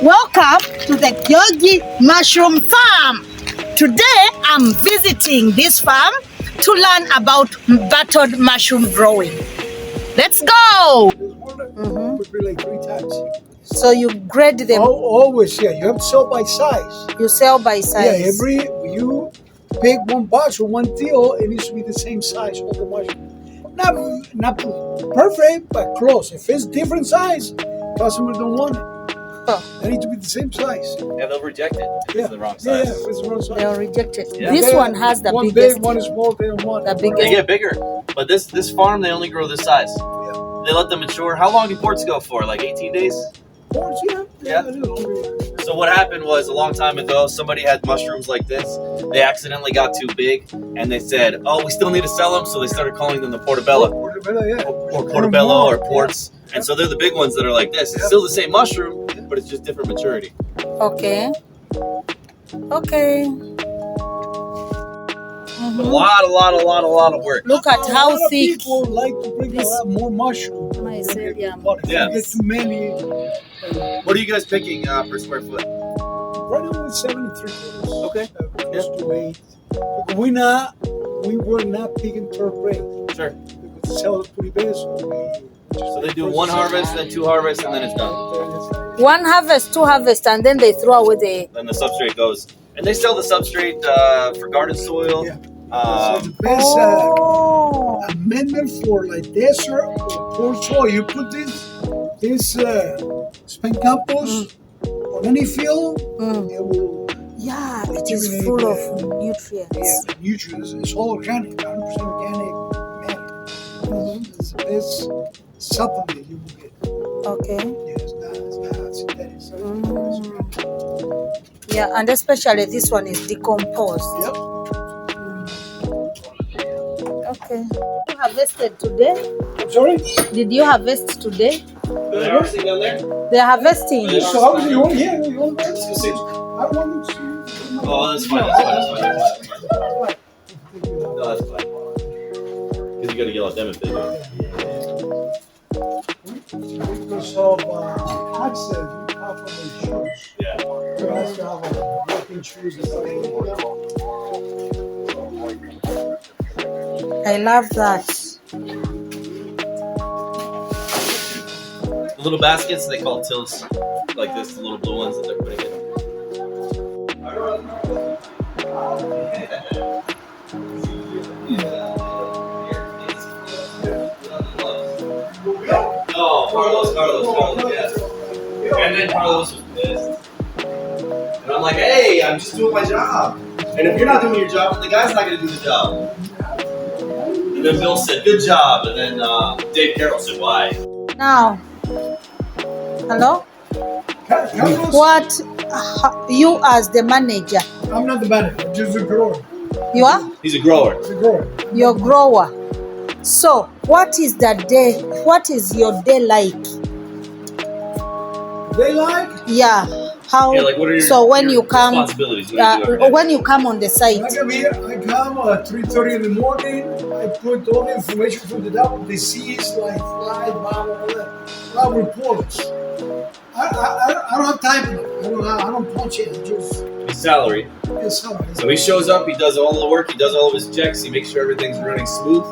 Welcome to the Kyogi mushroom farm. Today I'm visiting this farm to learn about buttered mushroom growing. Let's go! Would be like 3 times. So you grade them? Always, yeah. You have to sell by size. You sell by size? Yeah, you pick one box or one deal, it needs to be the same size of the mushroom. Not perfect, but close. If it's different size, customers don't want it. Oh. They need to be the same size. Yeah, they'll reject it if it's the wrong size. Yeah, if it's the wrong size. They'll reject it. Yeah. This one has the one biggest. Big, one is small, they don't want the it. biggest. They get bigger, but this farm they only grow this size. Yeah. They let them mature. How long do ports go for? Like 18 days? Ports, yeah. So what happened was a long time ago, somebody had mushrooms like this. They accidentally got too big, and they said, "Oh, we still need to sell them." So they started calling them the portobello, Portobello, yeah. or portobello, or ports. Yeah. And so they're the big ones that are like this. It's still the same mushroom, but it's just different maturity. Okay. Okay. A lot of work. Look at how thick. People like to bring a lot more mushrooms. But if you get too many. What are you guys picking per square foot? Right now it's 73 kilos. Okay. Close to 8. We were not picking per break. Sure. We would sell it pretty big, So they do one harvest, then 2 harvests, and then it's done. One harvest, 2 harvest, and then they throw away the. Then the substrate goes, and they sell the substrate for garden soil. Yeah. So the best amendment for like desert or poor soil, you put this spent compost on any field, it will. Yeah, it is full of nutrients. Yeah, nutrients. It's all organic, 100% organic matter. It's the best supplement you will get. Okay. Yeah, it's not synthetic. So Yeah, and especially this one is decomposed. Yep. Okay. You harvested today? I'm sorry? Did you harvest today? Are they harvesting down there? They're harvesting. So how was your you want to Let's go see. I want to see. Oh, that's fine. That's fine. No, that's fine. Because you got to yell at them if they do. Because of accident, you have on the shoes. Yeah. You have to have walking shoes and stuff. I love that. The little baskets they call tills, like this, the little blue ones that they're putting in. No, Carlos, yes. And then Carlos was pissed. And I'm like, hey, I'm just doing my job. And if you're not doing your job, then the guy's not going to do the job. And then Bill said, good job. And then Dave Carroll said, why? Now, hello? What, you as the manager? I'm not the manager, I'm just a grower. You are? He's a grower. He's a grower. You're a grower. So, what is your day like? They like? Yeah. How? Yeah, like what are your, so when your you come, responsibilities? What do you do every day? when you come on the site. I come here, I come at 3:30 in the morning, I put all the information from the double disease, like fly, blah, blah, blah, reports. I don't have time for it. I don't punch it. He's salary. So he shows up, he does all the work, he does all of his checks, he makes sure everything's running smooth,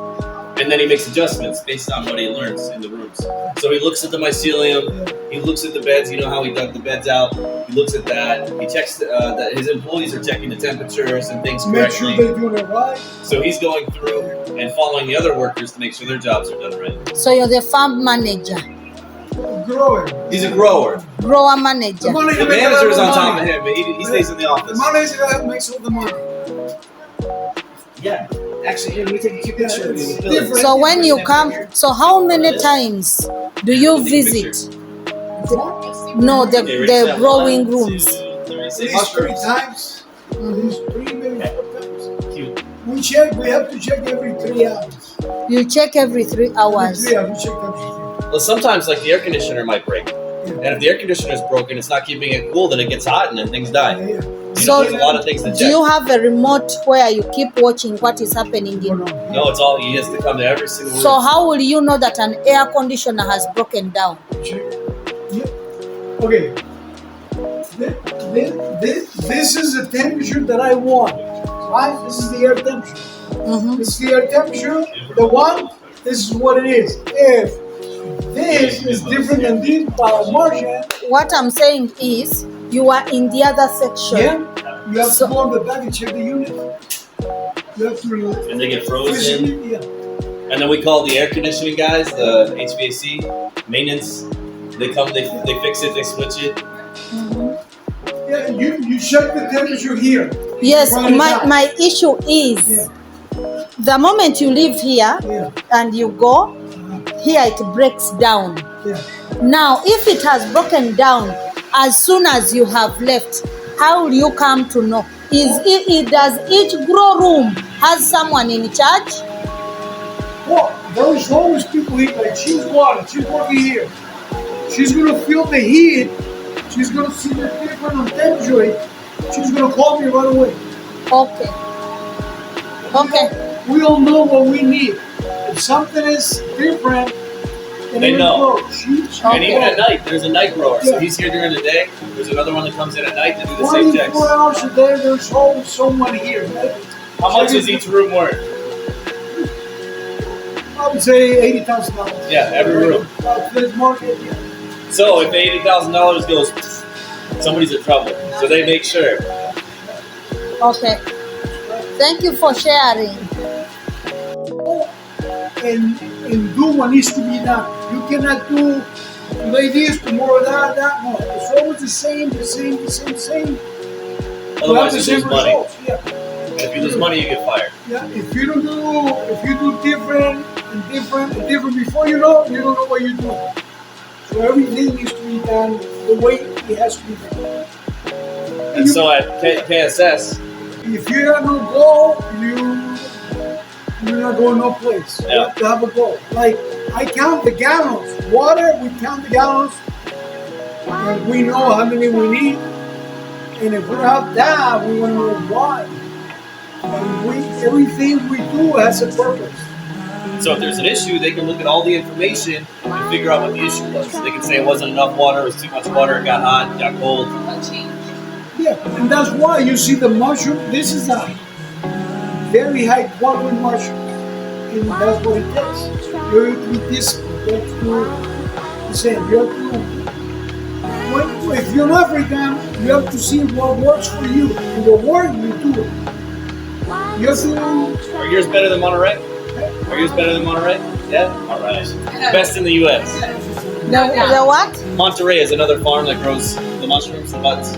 and then he makes adjustments based on what he learns in the rooms. So he looks at the mycelium, he looks at the beds, you know how he dug the beds out, he looks at that, he checks that his employees are checking the temperatures and things correctly. Make sure they're doing it right. So he's going through and following the other workers to make sure their jobs are done right. So you're the farm manager. Grower. He's a grower. Grower manager. The manager is on top of him, but he stays in the office. The manager makes all the money. Yeah. Actually, here, let me take a picture. So when you come, so how many times do you visit? The growing rooms. At least 3 times. At least 3, maybe 4 times. Cute. We have to check every 3 hours. You check every 3 hours. Every 3 hours, we check everything. Well, sometimes like the air conditioner might break. And if the air conditioner is broken, it's not keeping it cool, then it gets hot and then things die. So there's a lot of things to check. Do you have a remote where you keep watching what is happening in? No, it's all, he has to come to every single room. So how will you know that an air conditioner has broken down? Okay. This is the temperature that I want, right? This is the air temperature. This is the air temperature. The one, this is what it is. If this is different than this by Martian, What I'm saying is, you are in the other section. yeah, you have to go on the back and check the unit. You have to. And they get frozen. Yeah. And then we call the air conditioning guys, the HVAC maintenance. They come, they fix it, they switch it. Yeah, you check the temperature here. Yes, Write it down. my issue is the moment you leave here and you go, here it breaks down. Yeah. Now, if it has broken down as soon as you have left, how will you come to know? Does each grow room has someone in charge? Well, there is always people here, like she's working here. She's gonna feel the heat. She's gonna see the difference on temperature. She's gonna call me right away. Okay. Okay. We all know what we need. If something is different, They know. And even Okay. at night, there's a night grower. So Yeah. he's here during the day. There's another one that comes in at night to do the same checks. 24 hours a day, there's always someone here. How much is each room worth? I would say $80,000. Yeah, every room. This market, yeah. So if $80,000 goes, somebody's in trouble. So they make sure. Okay. Thank you for sharing. And do what needs to be done. You cannot do today this, tomorrow that. No, it's always the same. Otherwise, the you same lose money. results. Yeah. And if you lose money, you get fired. Yeah. If you do different before you don't know what you're doing. So everything needs to be done the way it has to be done. And so at KSS, If you have no goal, you're not going no place. You Yeah. have to have a goal. Like I count the gallons. Water, we count the gallons. And we know how many we need. And if we have that, we want to know why. And everything we do has a purpose. so if there's an issue, they can look at all the information and figure out what the issue was. They can say it wasn't enough water, it was too much water, it got hot, it got cold. Yeah, and that's why you see the mushroom. This is a very high quality mushroom. And that's what it takes. You have to be disciplined. You have to do the same. You have to, if you're an African, you have to see what works for you. And what works, you do it. You have to. Are yours better than Monterey? Are yours better than Monterey? Yeah? Alright. Best in the US. The what? Monterey is another farm that grows the mushrooms, the buds.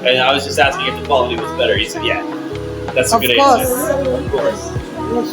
And I was just asking if the quality was better. He said, yeah. That's a Of good course. answer. Of course.